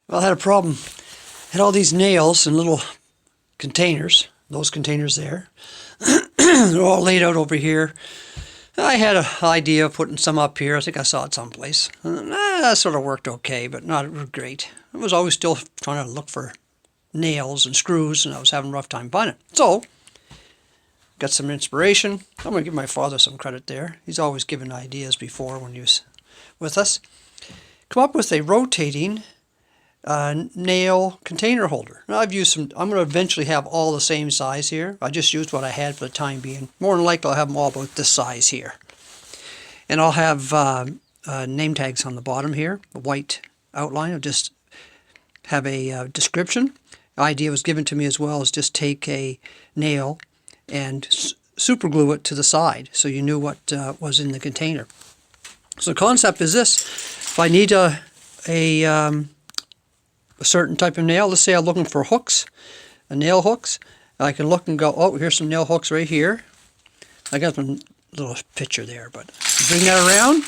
Well, I had a problem. I had all these nails in little containers, those containers there. They're all laid out over here. I had an idea of putting some up here. I think I saw it someplace. That sort of worked okay, but not great. I was always still trying to look for nails and screws, and I was having a rough time finding it. So, got some inspiration. I'm going to give my father some credit there. He's always given ideas before when he was with us. Come up with a rotating nail container holder. Now I've used some. I'm going to eventually have all the same size here. I just used what I had for the time being. More than likely I'll have them all about this size here. And I'll have name tags on the bottom here, a white outline. I'll just have a description. The idea was given to me as well is just take a nail and super glue it to the side so you knew what was in the container. So the concept is this. If I need a certain type of nail, let's say I'm looking for hooks, nail hooks, I can look and go, oh, here's some nail hooks right here. I got one little picture there, but bring that around,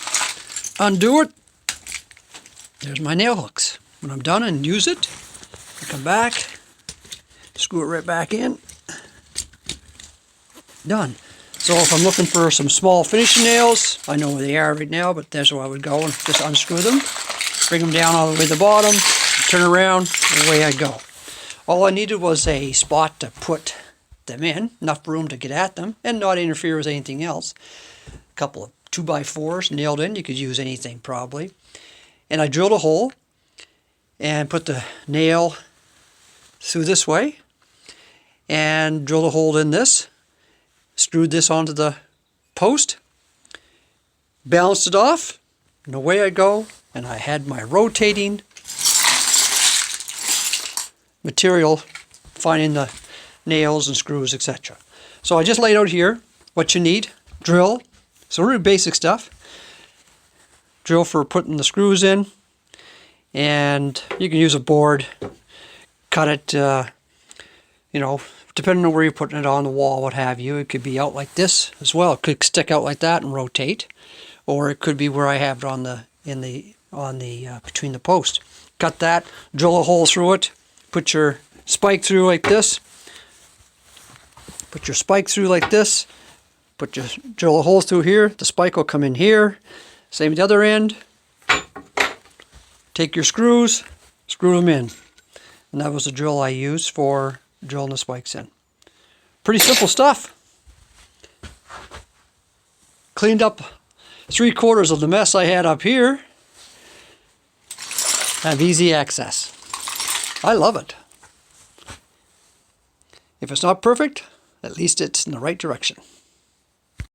undo it. There's my nail hooks. When I'm done and use it, I come back, screw it right back in. Done. So if I'm looking for some small finishing nails, I know where they are right now, but there's where I would go and just unscrew them, bring them down all the way to the bottom, turn around, and away I go. All I needed was a spot to put them in, enough room to get at them, and not interfere with anything else. A couple of 2x4s nailed in, you could use anything probably. And I drilled a hole and put the nail through this way, and drilled a hole in this, screwed this onto the post, balanced it off, and away I go, and I had my rotating material, finding the nails and screws, etc. So I just laid out here what you need. Drill, so really basic stuff. Drill for putting the screws in, and you can use a board, cut it, depending on where you're putting it on the wall, what have you. It could be out like this as well. It could stick out like that and rotate, or it could be where I have it between the posts. Cut that, drill a hole through it, put your spike through like this. Put your spike through like this. Drill a hole through here. The spike will come in here. Same at the other end. Take your screws, screw them in. And that was the drill I used for drilling the spikes in. Pretty simple stuff. Cleaned up 3/4 of the mess I had up here. Have easy access. I love it. If it's not perfect, at least it's in the right direction.